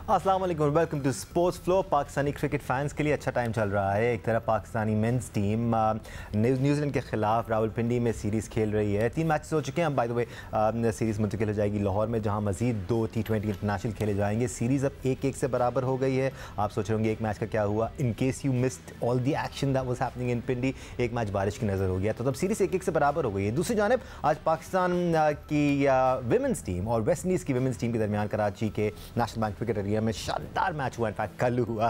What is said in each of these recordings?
अस्सलाम वालेकुम, welcome to sports flow. Pakistani cricket fans के लिए अच्छा टाइम चल रहा है। एक तरफ पाकिस्तानी मेंस टीम न्यूजीलैंड के खिलाफ रावलपिंडी में सीरीज़ खेल रही है। 3 मैचेस हो चुके हैं। बाय द वे सीरीज़ मुंतकिल हो जाएगी लाहौर में, जहां मजीद 2 T20 इंटरनेशनल खेले जाएंगे। सीरीज़ अब 1-1 से बराबर हो गई है। आप सोच रहे होंगे एक मैच का क्या हुआ। In case you missed all the action that was happening in Pindi, एक मैच बारिश की नज़र हो गया, तो तब सीरीज़ 1-1 से बराबर हो गई है। दूसरी जानब आज पाकिस्तान की विमेंस टीम और वेस्ट इंडीज़ की विमेंस टीम के दरमियान कराची के नेशनल बैंक क्रिकेट एरिया में शानदार मैच हुआ। इनफैक्ट कल हुआ,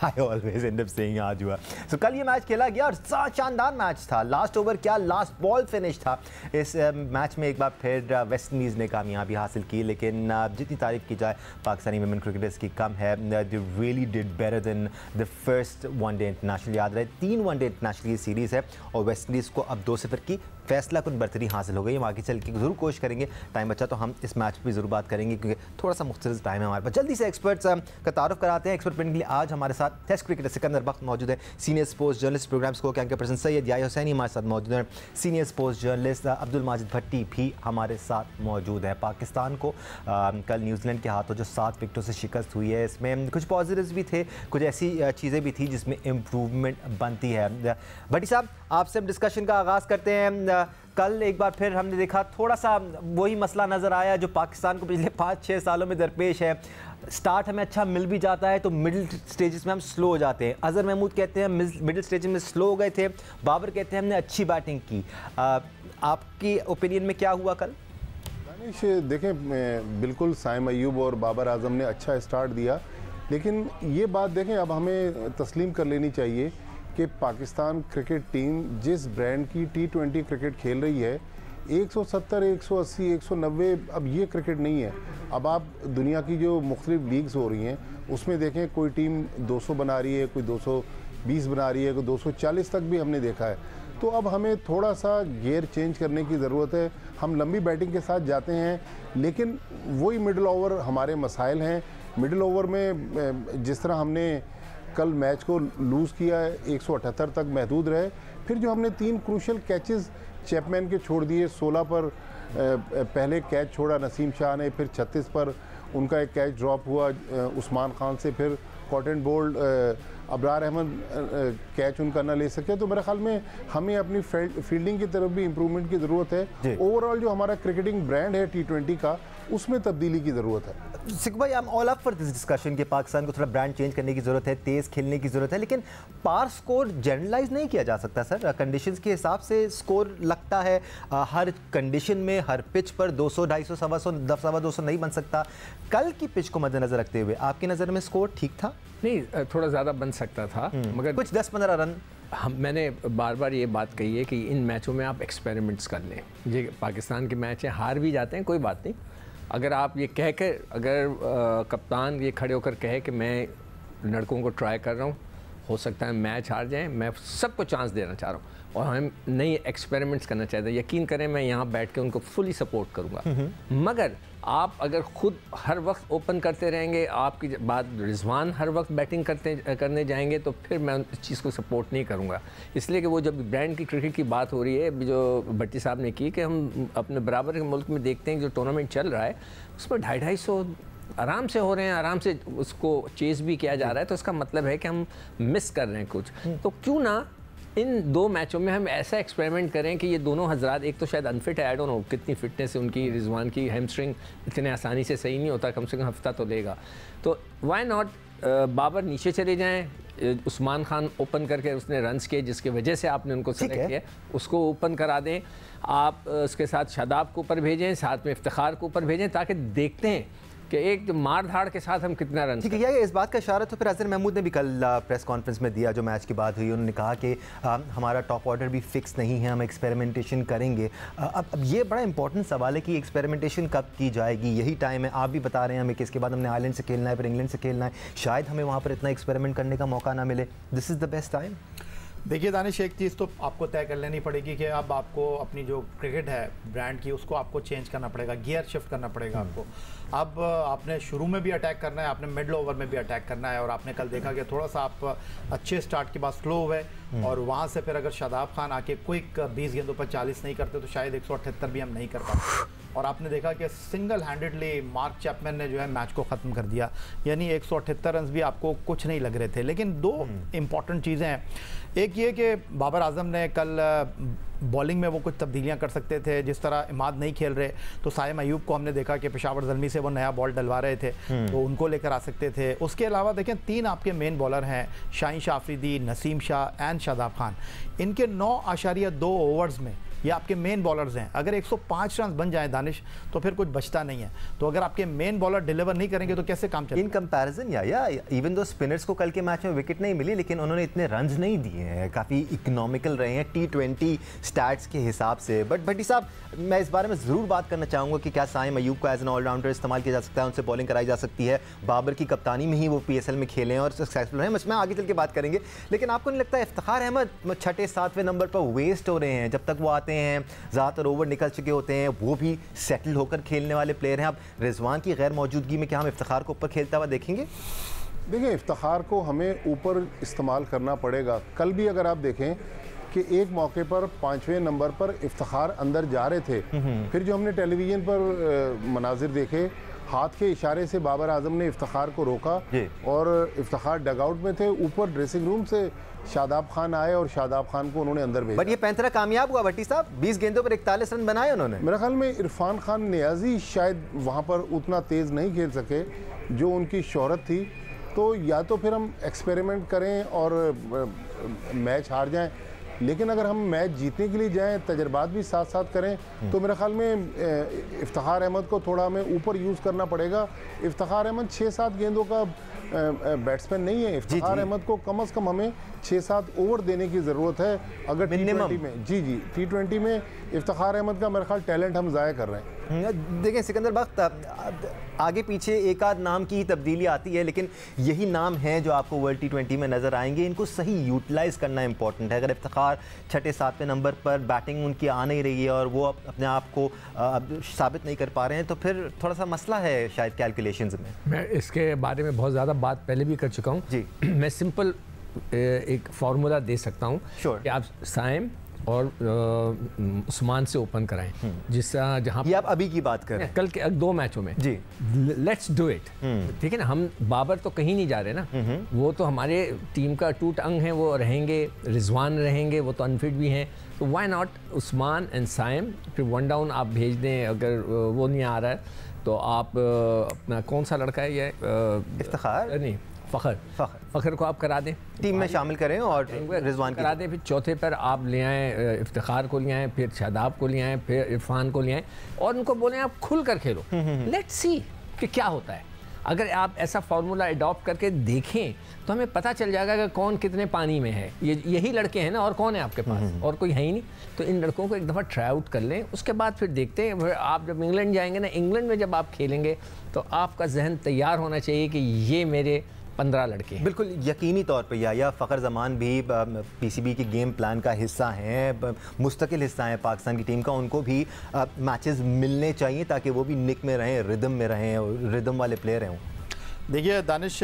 I always and up saying आज हुआ। सो कल ये मैच खेला गया और शानदार मैच था। लास्ट ओवर क्या लास्ट बॉल फिनिश था। इस मैच में एक बार फिर वेस्ट इंडीज़ ने कामयाबी हासिल की, लेकिन जितनी तारीफ की जाए पाकिस्तानी वुमेन क्रिकेटर्स की कम है। They really did better than the first one day international. याद रहे 3 वनडे इंटरनेशनल की सीरीज़ है और वेस्ट इंडीज़ को अब 2-0 की फैसला कुन बरतरी हासिल हो गई। हम आगे चल के ज़रूर कोशिश करेंगे, टाइम बचा तो हम इस मैच पर ज़रूर बात करेंगे क्योंकि थोड़ा सा मुख्तलिफ टाइम है हमारे पास। जल्दी से एक्सपर्ट्स का तारुफ कराते हैं। एक्सपर्ट पैनल के लिए आज हमारे साथ टेस्ट क्रिकेटर सिकंदर बख्त मौजूद है, सीनियर स्पोर्ट्स जर्नलिस्ट, प्रोग्राम्स को एंकर पर्सन सैयद याह्या हुसैनी हमारे साथ मौजूद हैं, senior sports journalist Abdul Majid Bhatti भी हमारे साथ मौजूद है। पाकिस्तान को कल न्यूजीलैंड के हाथों जो 7 विकेटों से शिकस्त हुई है, इसमें कुछ पॉजिटिव्स भी थे, कुछ ऐसी चीज़ें भी थी जिसमें इम्प्रूवमेंट बनती है। भट्टी साहब, आपसे हम डिस्कशन का आगाज़ करते हैं। कल एक बार फिर हमने देखा थोड़ा सा वही मसला नज़र आया जो पाकिस्तान को पिछले 5-6 सालों में दरपेश है। स्टार्ट हमें अच्छा मिल भी जाता है तो मिडिल स्टेजेस में हम स्लो हो जाते हैं। अज़हर महमूद कहते हैं मिडिल स्टेजेस में स्लो हो गए थे, बाबर कहते हैं हमने अच्छी बैटिंग की। आपकी ओपिनियन में क्या हुआ कल? देखें, बिल्कुल साइम अय्यूब और बाबर आजम ने अच्छा स्टार्ट दिया, लेकिन ये बात देखें अब हमें तस्लीम कर लेनी चाहिए कि पाकिस्तान क्रिकेट टीम जिस ब्रांड की T20 क्रिकेट खेल रही है, 170, 180, 190 अब ये क्रिकेट नहीं है। अब आप दुनिया की जो मुख्तलिफ लीग्स हो रही हैं उसमें देखें, कोई टीम 200 बना रही है, कोई 220 बना रही है, कोई 240 तक भी हमने देखा है। तो अब हमें थोड़ा सा गियर चेंज करने की ज़रूरत है। हम लंबी बैटिंग के साथ जाते हैं, लेकिन वही मिडल ओवर हमारे मसाइल हैं। मिडल ओवर में जिस तरह हमने कल मैच को लूज़ किया है, 178 तक महदूद रहे। फिर जो हमने 3 क्रूशल कैचेस चैपमैन के छोड़ दिए, 16 पर पहले कैच छोड़ा नसीम शाह ने, फिर 36 पर उनका एक कैच ड्रॉप हुआ उस्मान खान से, फिर caught and bowled Abrar Ahmed catch उनका ना ले सके। तो मेरे ख्याल में हमें अपनी फील्डिंग की तरफ भी इम्प्रूवमेंट की ज़रूरत है। ओवरऑल जो हमारा क्रिकेटिंग ब्रांड है T20 का, उसमें तब्दीली की ज़रूरत है। सिक भाई, I am all up for this discussion कि पाकिस्तान को थोड़ा ब्रांड चेंज करने की ज़रूरत है, तेज़ खेलने की ज़रूरत है, लेकिन पार स्कोर जनरलाइज नहीं किया जा सकता सर। कंडीशंस के हिसाब से स्कोर लगता है हर कंडीशन में, हर पिच पर 200, 250, 125, 200 नहीं बन सकता। कल की पिच को मद्देनज़र रखते हुए आपकी नज़र में स्कोर ठीक था? नहीं, थोड़ा ज़्यादा बन सकता था, मगर कुछ 10-15 रन। मैंने बार बार ये बात कही है कि इन मैचों में आप एक्सपेरिमेंट्स कर लें। ये पाकिस्तान के मैच हैं, हार भी जाते हैं, कोई बात नहीं। अगर आप ये कह कर, अगर कप्तान ये खड़े होकर कहे कि मैं लड़कों को ट्राई कर रहा हूँ, हो सकता है मैच हार जाएं, मैं सबको चांस देना चाह रहा हूँ और हम नई एक्सपेरिमेंट्स करना चाहते हैं, यकीन करें मैं यहाँ बैठ के उनको फुली सपोर्ट करूँगा। मगर आप अगर खुद हर वक्त ओपन करते रहेंगे, आपकी बात रिजवान हर वक्त बैटिंग करने जाएंगे, तो फिर मैं उस चीज़ को सपोर्ट नहीं करूँगा। इसलिए कि वो जब ब्रांड की क्रिकेट की बात हो रही है, जो भट्टी साहब ने की, कि हम अपने बराबर के मुल्क में देखते हैं जो टूर्नामेंट चल रहा है उसमें 250-250 आराम से हो रहे हैं, आराम से उसको चेज़ भी किया जा रहा है। तो इसका मतलब है कि हम मिस कर रहे हैं कुछ। तो क्यों ना इन 2 मैचों में हम ऐसा एक्सपेरिमेंट करें कि ये दोनों हजरात, एक तो शायद अनफिट है, आई डोंट नो कितनी फिटनेस है उनकी, रिजवान की हैमस्ट्रिंग इतने आसानी से सही नहीं होता, कम से कम हफ्ता तो लेगा। तो वाई नॉट बाबर नीचे चले जाएं, उस्मान खान ओपन करके उसने रन्स किए जिसकी वजह से आपने उनको सेलेक्ट किया, उसको ओपन करा दें। आप उसके साथ शादाब को ऊपर भेजें, साथ में इफ्तिखार को ऊपर भेजें, ताकि देखते हैं कि एक मार धाड़ के साथ हम कितना रन। ठीक है, इस बात का इशारा तो फिर अज़हर महमूद ने भी कल प्रेस कॉन्फ्रेंस में दिया जो मैच की बात हुई। उन्होंने कहा कि हमारा टॉप ऑर्डर भी फिक्स नहीं है, हम एक्सपेरिमेंटेशन करेंगे। अब ये बड़ा इंपॉर्टेंट सवाल है कि एक्सपेरिमेंटेशन कब की जाएगी। यही टाइम है, आप भी बता रहे हैं हमें कि इसके बाद हमने आयरलैंड से खेलना है, फिर इंग्लैंड से खेलना है, शायद हमें वहाँ पर इतना एक्सपेरिमेंट करने का मौका ना मिले। This is the best time. देखिए दानिश, एक चीज़ तो आपको तय कर लेनी पड़ेगी कि अब आपको अपनी जो क्रिकेट है ब्रांड की उसको आपको चेंज करना पड़ेगा, गियर शिफ्ट करना पड़ेगा आपको। अब आपने शुरू में भी अटैक करना है, आपने मिडल ओवर में भी अटैक करना है, और आपने कल देखा कि थोड़ा सा आप अच्छे स्टार्ट के बाद स्लो हुए और वहाँ से फिर अगर शादाब खान आके क्विक 20 गेंदों पर 40 नहीं करते तो शायद 178 भी हम नहीं कर पाते। और आपने देखा कि सिंगल हैंडेडली मार्क चैपमैन ने जो है मैच को ख़त्म कर दिया, यानी 178 रन भी आपको कुछ नहीं लग रहे थे। लेकिन दो इम्पॉर्टेंट चीज़ें हैं, एक ये कि बाबर आजम ने कल बॉलिंग में वो कुछ तब्दीलियां कर सकते थे, जिस तरह इमाद नहीं खेल रहे तो साइम अयूब को हमने देखा कि पेशावर ज़ल्मी से वो नया बॉल डलवा रहे थे, तो उनको लेकर आ सकते थे। उसके अलावा देखें 3 आपके मेन बॉलर हैं, शाहीन शाह अफरीदी, नसीम शाह एंड शादाब खान। इनके 9.2 ओवर्स में ये आपके मेन बॉलर्स हैं। अगर 105 रन बन जाए दानिश तो फिर कुछ बचता नहीं है। तो अगर आपके मेन बॉलर डिलीवर नहीं करेंगे तो कैसे काम चलेगा? इन कंपैरिजन या इवन दो स्पिनर्स को कल के मैच में विकेट नहीं मिली, लेकिन उन्होंने इतने रन्स नहीं दिए हैं, काफ़ी इकोनॉमिकल रहे हैं T20 स्टैट्स के हिसाब से। बट भट्टी साहब, मैं इस बारे में ज़रूर बात करना चाहूँगा कि क्या साइम अयूब को एज एन ऑलराउंडर इस्तेमाल किया जा सकता है, उनसे बॉलिंग कराई जा सकती है। बाबर की कप्तानी में ही वो PSL में खेले हैं और सक्सेसफुल हैं, मैं आगे चल के बात करेंगे। लेकिन आपको नहीं लगता इफ्तिखार अहमद 6, 7वें नंबर पर वेस्ट हो रहे हैं? जब तक वो आते हैं ज़्यादातर ओवर निकल चुके होते हैं, वो भी सेटल होकर खेलने वाले प्लेयर हैं। अब रिजवान की गैर मौजूदगी में क्या हम इफ्तिखार को ऊपर खेलता हुआ देखेंगे? देखिए, इफ्तिखार को हमें ऊपर इस्तेमाल करना पड़ेगा। कल भी अगर आप देखें कि एक मौके पर 5वें नंबर पर इफ्तिखार अंदर जा रहे थे, फिर जो हमने टेलीविज़न पर मनाजिर देखे, हाथ के इशारे से बाबर आजम ने इफ्तिखार को रोका और इफ्तिखार डगआउट में थे। ऊपर ड्रेसिंग रूम से शादाब खान आए और शादाब खान को उन्होंने अंदर भेजा। बट ये पैंतरा कामयाब हुआ भट्टी साहब, 20 गेंदों पर 41 रन बनाए उन्होंने। मेरे ख्याल में इरफान खान नियाजी शायद वहाँ पर उतना तेज़ नहीं खेल सके जो उनकी शोहरत थी। तो या तो फिर हम एक्सपेरिमेंट करें और मैच हार जाएं, लेकिन अगर हम मैच जीतने के लिए जाएं, तजर्बात भी साथ साथ करें, तो मेरे ख्याल में इफ्तिखार अहमद को थोड़ा हमें ऊपर यूज़ करना पड़ेगा। इफ्तिखार अहमद 6-7 गेंदों का बैट्समैन नहीं है। इफ्तिखार अहमद को कम से कम हमें 6-7 ओवर देने की ज़रूरत है। अगर T20 में T20 में इफ्तिखार अहमद का मेरे ख्याल टैलेंट हम ज़ाया कर रहे हैं। देखें सिकंदर बख्त, आगे पीछे एक आध नाम की तब्दीली आती है, लेकिन यही नाम हैं जो आपको वर्ल्ड T20 में नज़र आएंगे। इनको सही यूटिलाइज करना इंपॉर्टेंट है। अगर इफ्तिखार 6, 7वें नंबर पर बैटिंग उनकी आ नहीं रही है और वो अपने आप को साबित नहीं कर पा रहे हैं, तो फिर थोड़ा सा मसला है शायद कैलकुलेशंस में। मैं इसके बारे में बहुत ज़्यादा बात पहले भी कर चुका हूँ जी। मैं सिंपल एक फार्मूला दे सकता हूँ कि आप साइम और उस्मान से ओपन कराएं, जिसका जहाँ ये आप अभी की बात कर रहे हैं, कल के 2 मैचों में जी। लेट्स डू इट, ठीक है ना। हम बाबर तो कहीं नहीं जा रहे ना, वो तो हमारे टीम का टूट अंग है, वो रहेंगे। रिजवान रहेंगे, वो तो अनफिट भी हैं, तो why not Usman and Saim. फिर 1 डाउन आप भेज दें, अगर वो नहीं आ रहा है तो आप अपना कौन सा लड़का है ये इफ्तिखार नहीं फ़खर को आप करा दें, टीम में शामिल करें और रिजवान करा दें। फिर चौथे पर आप ले आएँ इफ्तिखार को, ले आएँ, फिर शादाब को ले आएँ, फिर इरफान को ले आएँ और उनको बोलें आप खुल कर खेलो। लेट्स सी कि क्या होता है। अगर आप ऐसा फार्मूला अडॉप्ट करके देखें तो हमें पता चल जाएगा कि कौन कितने पानी में है। यही लड़के हैं ना, और कौन है आपके पास? और कोई है ही नहीं। तो इन लड़कों को एक दफ़ा ट्राई आउट कर लें, उसके बाद फिर देखते हैं। फिर आप जब इंग्लैंड जाएंगे ना, इंग्लैंड में जब आप खेलेंगे तो आपका जहन तैयार होना चाहिए कि ये मेरे 15 लड़के हैं। बिल्कुल यकीनी तौर पे या फ़खर ज़मान भी PCB के गेम प्लान का हिस्सा हैं, मुस्तकिल हिस्सा हैं पाकिस्तान की टीम का। उनको भी मैचेस मिलने चाहिए ताकि वो भी निक में रहें, रिदम में रहें, रिदम वाले प्लेयर हैं। देखिए दानिश,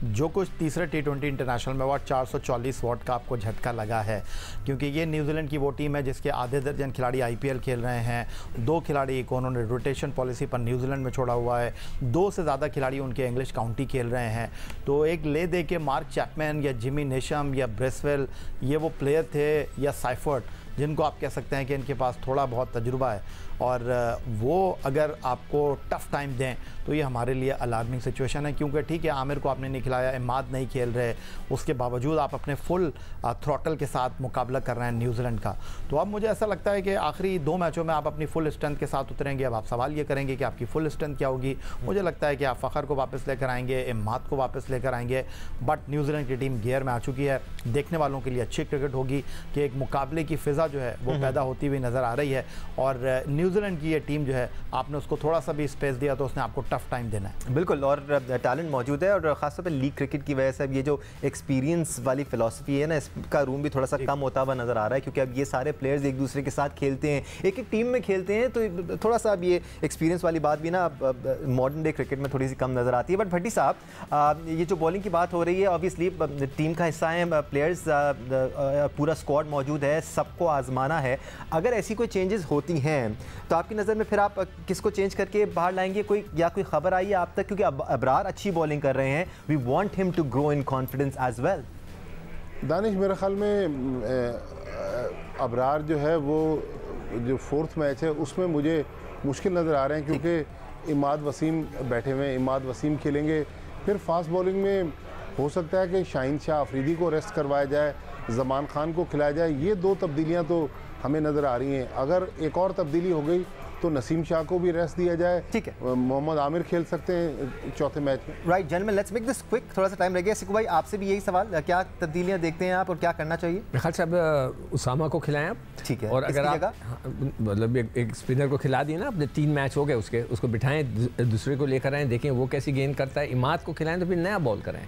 जो कुछ तीसरे T20 इंटरनेशनल में 440 वॉट का आपको झटका लगा है, क्योंकि ये न्यूजीलैंड की वो टीम है जिसके आधे दर्जन खिलाड़ी IPL खेल रहे हैं। 2 खिलाड़ी को उन्होंने रोटेशन पॉलिसी पर न्यूजीलैंड में छोड़ा हुआ है, 2 से ज़्यादा खिलाड़ी उनके इंग्लिश काउंटी खेल रहे हैं। तो एक ले दे के मार्क चैपमैन या जिमी नेशम या ब्रेसवेल, ये वो प्लेयर थे, या साइफर्ट, जिनको आप कह सकते हैं कि इनके पास थोड़ा बहुत तजुर्बा है, और वो अगर आपको टफ़ टाइम दें तो ये हमारे लिए अलार्मिंग सिचुएशन है। क्योंकि ठीक है, आमिर को आपने नहीं खिलाया, इमाद नहीं खेल रहे, उसके बावजूद आप अपने फुल थ्रॉटल के साथ मुकाबला कर रहे हैं न्यूजीलैंड का। तो अब मुझे ऐसा लगता है कि आखिरी 2 मैचों में आप अपनी फुल स्ट्रेंथ के साथ उतरेंगे। अब आप सवाल ये करेंगे कि आपकी फुल स्ट्रेंथ क्या होगी। मुझे लगता है कि आप फ़खर को वापस लेकर आएंगे, इमाद को वापस लेकर आएंगे। बट न्यूजीलैंड की टीम गियर में आ चुकी है। देखने वालों के लिए अच्छी क्रिकेट होगी कि एक मुकाबले की फ़िज़ा जो है वो पैदा होती हुई नज़र आ रही है। और न्यूजीलैंड की ये टीम जो है, आपने उसको थोड़ा सा भी स्पेस दिया तो उसने आपको टफ टाइम देना है। बिल्कुल, और टैलेंट मौजूद है, और ख़ासतौर पे लीग क्रिकेट की वजह से अब ये जो एक्सपीरियंस वाली फ़िलासफ़ी है ना, इसका रूम भी थोड़ा सा कम होता हुआ नज़र आ रहा है, क्योंकि अब ये सारे प्लेयर्स एक दूसरे के साथ खेलते हैं, एक एक टीम में खेलते हैं, तो थोड़ा सा अब ये एक्सपीरियंस वाली बात भी ना मॉडर्न डे क्रिकेट में थोड़ी सी कम नज़र आती है। बट भट्टी साहब, ये जो बॉलिंग की बात हो रही है, ऑब्वियसली टीम का हिस्सा है, प्लेयर्स पूरा स्क्वाड मौजूद है, सबको आजमाना है। अगर ऐसी कोई चेंजेस होती हैं तो आपकी नज़र में फिर आप किसको चेंज करके बाहर लाएंगे? कोई खबर आई है आप तक? क्योंकि अबरार अच्छी बॉलिंग कर रहे हैं, we want him to grow in confidence as well. Danish, मेरे ख्याल में अबरार जो है वो जो फोर्थ मैच है उसमें मुझे मुश्किल नज़र आ रहे हैं, क्योंकि इमाद वसीम बैठे हुए हैं, इमाद वसीम खेलेंगे। फिर फास्ट बॉलिंग में हो सकता है कि शाहीन शाह अफरीदी को रेस्ट करवाया जाए, ज़मान खान को खिलाया जाए। ये दो तब्दीलियाँ तो हमें नज़र आ रही हैं। अगर एक और तब्दीली हो गई तो नसीम शाह को भी रेस्ट दिया जाए। ठीक है, मोहम्मद आमिर खेल सकते हैं चौथे मैच में। Right gentleman, let's make this quick, थोड़ा सा टाइम रह गया। सिकू भाई, आपसे भी यही सवाल, क्या तब्दीलियां देखते हैं आप और क्या करना चाहिए? मेरे ख्याल से अब उसामा को खिलाएं आप। ठीक है, और अगर आप मतलब एक स्पिनर को खिला दिए ना, अपने 3 मैच हो गए उसको बिठाएं, दूसरे को लेकर आएँ, देखें वो कैसी गेंद करता है। इमाद को खिलाएं तो फिर नया बॉल कराएं।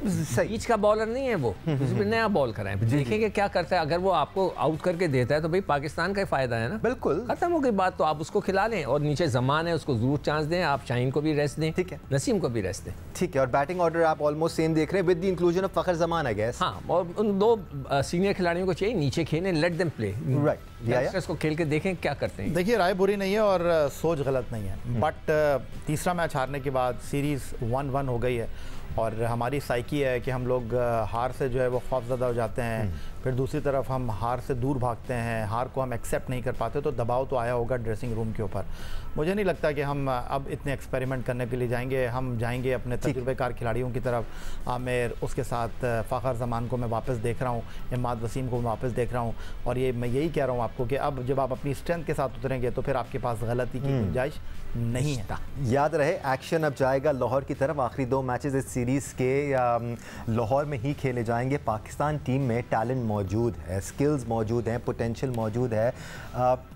बीच का बॉलर नहीं है वो, उसमें नया बॉल कराएं, देखेंगे क्या करता है। अगर वो आपको आउट करके देता है तो भाई पाकिस्तान का ही फायदा है ना। बिल्कुल, खत्म हो गई बात। तो आप उसको खिला लें, और नीचे जमान है, उसको जरूर चांस दें। आप शाहीन को भी रेस्ट दें, ठीक है, नसीम को भी रेस्ट दें। ठीक है, और बैटिंग ऑर्डर आप ऑलमोस्ट सेम देख रहे हैं with the inclusion of Fakhar Zaman, I guess. हाँ, और उन 2 सीनियर खिलाड़ियों को चाहिए नीचे खेलें, लेट देम प्ले। राइट, इसको खेल के देखें क्या करते हैं। देखिए, राय बुरी नहीं है और सोच गलत नहीं है, बट तीसरा मैच हारने के बाद सीरीज़ 1-1 हो गई है, और हमारी साइकी है कि हम लोग हार से जो है वो खौफज़दा हो जाते हैं। फिर दूसरी तरफ हम हार से दूर भागते हैं, हार को हम एक्सेप्ट नहीं कर पाते, तो दबाव तो आया होगा ड्रेसिंग रूम के ऊपर। मुझे नहीं लगता कि हम अब इतने एक्सपेरिमेंट करने के लिए जाएंगे। हम जाएंगे अपने तजुर्बेकार खिलाड़ियों की तरफ। आमिर, उसके साथ फ़खर जमान को मैं वापस देख रहा हूँ, इमाद वसीम को मैं वापस देख रहा हूँ, और ये मैं यही कह रहा हूँ आपको कि अब जब आप अपनी स्ट्रेंथ के साथ उतरेंगे तो फिर आपके पास गलती की गुंजाइश नहीं है। याद रहे, एक्शन अब जाएगा लाहौर की तरफ। आखिरी 2 मैचेस इस सीरीज़ के लाहौर में ही खेले जाएंगे। पाकिस्तान टीम में टैलेंट मौजूद है, स्किल्स मौजूद हैं, पोटेंशियल मौजूद है।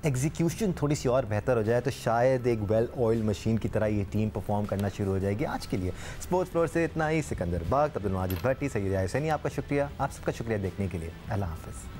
एग्जीक्यूशन थोड़ी सी और बेहतर हो जाए तो शायद एक वेल ऑयल मशीन की तरह ये टीम परफॉर्म करना शुरू हो जाएगी। आज के लिए स्पोर्ट्स फ्लोर से इतना ही। सिकंदर बाग, अब्दुल माजिद भट्टी, सैयद हुसैनी, आपका शुक्रिया। आप सबका शुक्रिया देखने के लिए। अल्लाह हाफ़िज़।